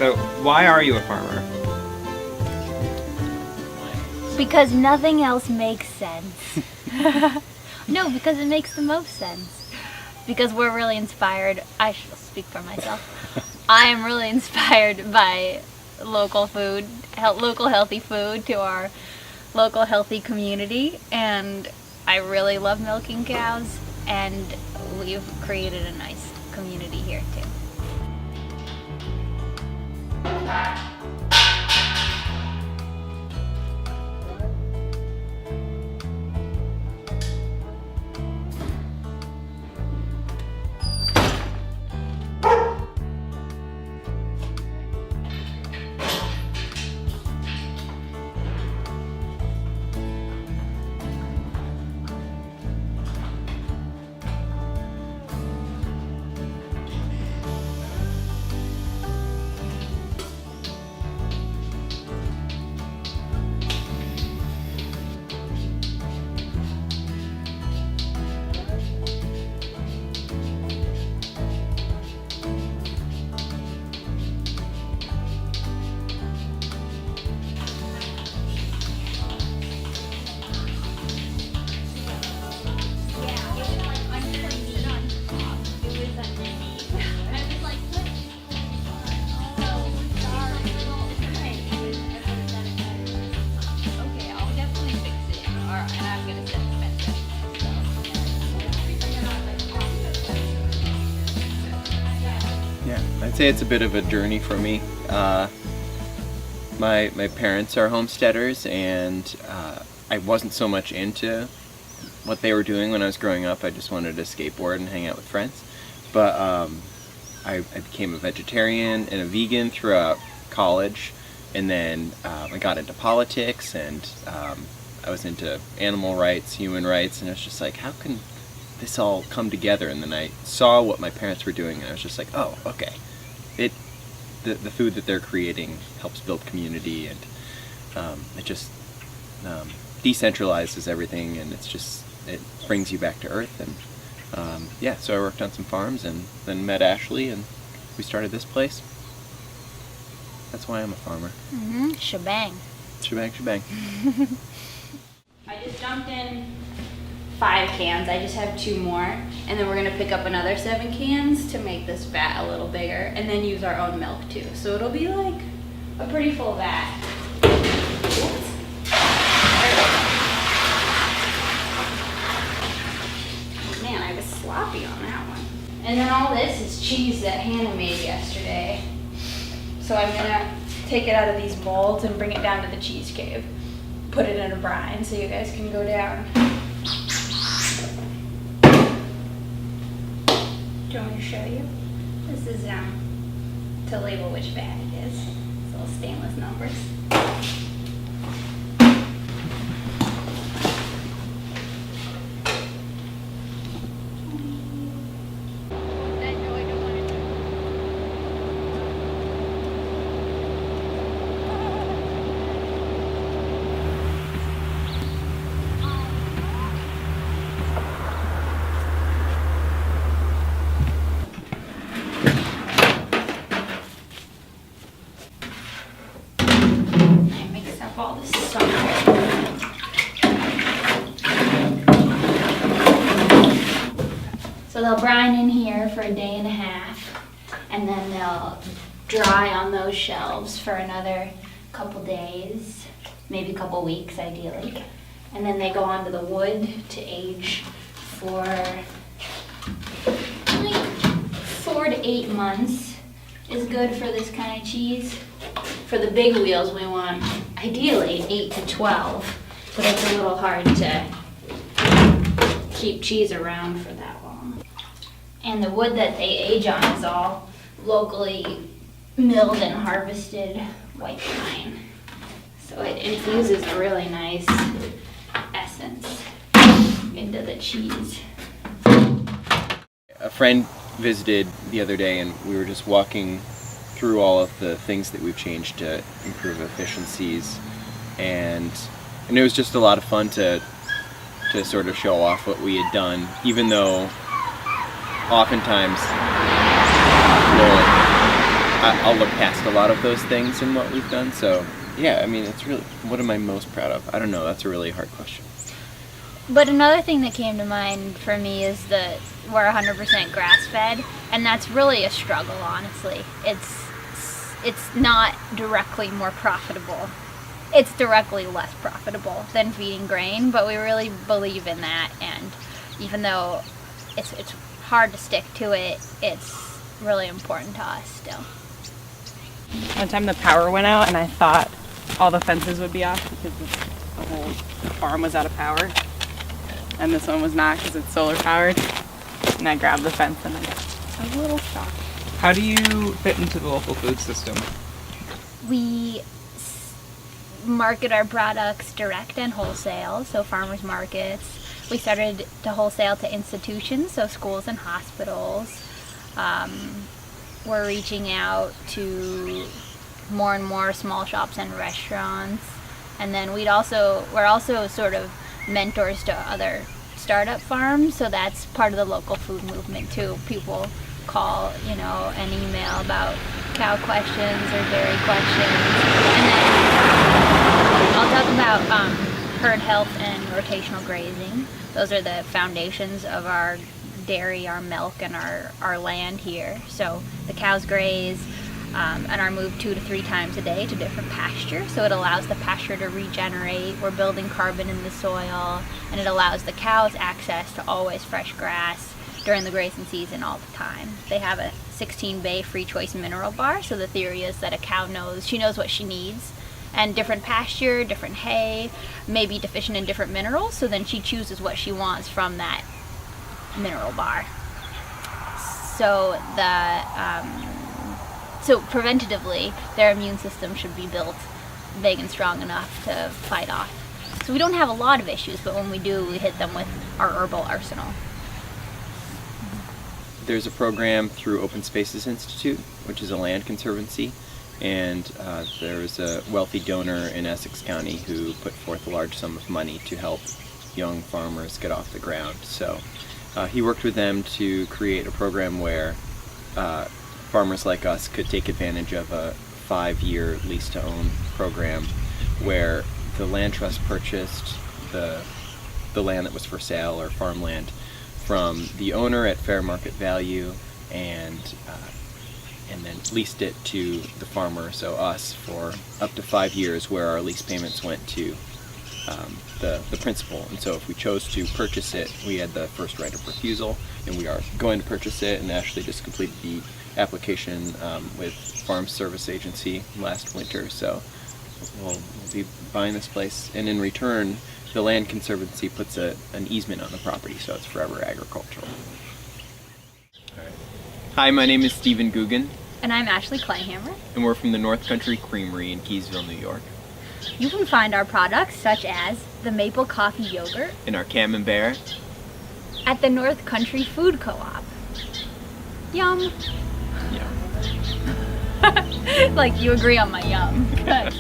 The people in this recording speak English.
So why are you a farmer? Because nothing else makes sense. No, because it makes the most sense. Because we're really inspired. I should speak for myself. I am really inspired by local food, local healthy food to our local healthy community, and I really love milking cows, and we've created a nice community here too. Yeah, I'd say it's a bit of a journey for me. My parents are homesteaders, and I wasn't so much into what they were doing when I was growing up. I just wanted to skateboard and hang out with friends. But I became a vegetarian and a vegan throughout college, and then I got into politics, and I was into animal rights, human rights, and it was just like, how can this all come together? And then I saw what my parents were doing, and I was just like, oh, okay. The food that they're creating helps build community, and it just decentralizes everything, and it brings you back to earth. And yeah, so I worked on some farms, and then met Ashley, and we started this place. That's why I'm a farmer. Mm-hmm. Shebang. Shebang, shebang. I just dumped in 5 cans. I just have 2 more, and then we're gonna pick up another 7 cans to make this vat a little bigger, and then use our own milk too. So it'll be like a pretty full vat. Oops. Man, I was sloppy on that one. And then all this is cheese that Hannah made yesterday. So I'm gonna take it out of these molds and bring it down to the cheese cave. Put it in a brine so you guys can go down. Do you want me to show you? This is to label which vat it is. It's little stainless numbers. All this stuff. So they'll brine in here for a day and a half, and then they'll dry on those shelves for another couple days, maybe a couple weeks ideally. And then they go onto the wood to age for like 4 to 8 months is good for this kind of cheese. For the big wheels, we want ideally 8 to 12, but it's a little hard to keep cheese around for that long. And the wood that they age on is all locally milled and harvested white pine. So it infuses a really nice essence into the cheese. A friend visited the other day, and we were just walking through all of the things that we've changed to improve efficiencies, and it was just a lot of fun to sort of show off what we had done, even though oftentimes I'll look past a lot of those things in what we've done. So yeah, I mean, it's really, what am I most proud of? I don't know. That's a really hard question. But another thing that came to mind for me is that we're 100% grass-fed, and that's really a struggle, honestly. It's not directly more profitable. It's directly less profitable than feeding grain, but we really believe in that, and even though it's hard to stick to it, it's really important to us still. One time the power went out and I thought all the fences would be off because the whole farm was out of power. And this one was not because it's solar powered. And I grabbed the fence and I was a little shocked. How do you fit into the local food system? We market our products direct and wholesale, so farmers markets. We started to wholesale to institutions, so schools and hospitals. We're reaching out to more and more small shops and restaurants. And then we're also sort of mentors to other startup farms, so that's part of the local food movement too. People call, and email about cow questions or dairy questions. And then I'll talk about herd health and rotational grazing. Those are the foundations of our dairy, our milk, and our land here. So the cows graze and are moved 2 to 3 times a day to different pasture, so it allows the pasture to regenerate. We're building carbon in the soil, and it allows the cows access to always fresh grass during the grazing season all the time. They have a 16-bay free choice mineral bar, so the theory is that a cow knows what she needs, and different pasture, different hay may be deficient in different minerals, so then she chooses what she wants from that mineral bar. So so preventatively, their immune system should be built big and strong enough to fight off. So we don't have a lot of issues, but when we do, we hit them with our herbal arsenal. There's a program through Open Spaces Institute, which is a land conservancy, and there's a wealthy donor in Essex County who put forth a large sum of money to help young farmers get off the ground. So he worked with them to create a program where farmers like us could take advantage of a 5-year lease-to-own program where the land trust purchased the land that was for sale or farmland from the owner at fair market value and then leased it to the farmer, so us, for up to 5 years, where our lease payments went to the principal. And so if we chose to purchase it, we had the first right of refusal, and we are going to purchase it, and actually just completed the application with Farm Service Agency last winter. So we'll be buying this place, and in return the Land Conservancy puts an easement on the property, so it's forever agricultural. All right. Hi, my name is Stephen Guggen. And I'm Ashley Clayhammer. And we're from the North Country Creamery in Keysville, New York. You can find our products, such as the Maple Coffee Yogurt, And our Camembert. at the North Country Food Co-op. Yum! Yeah. Like, you agree on my yum. Good.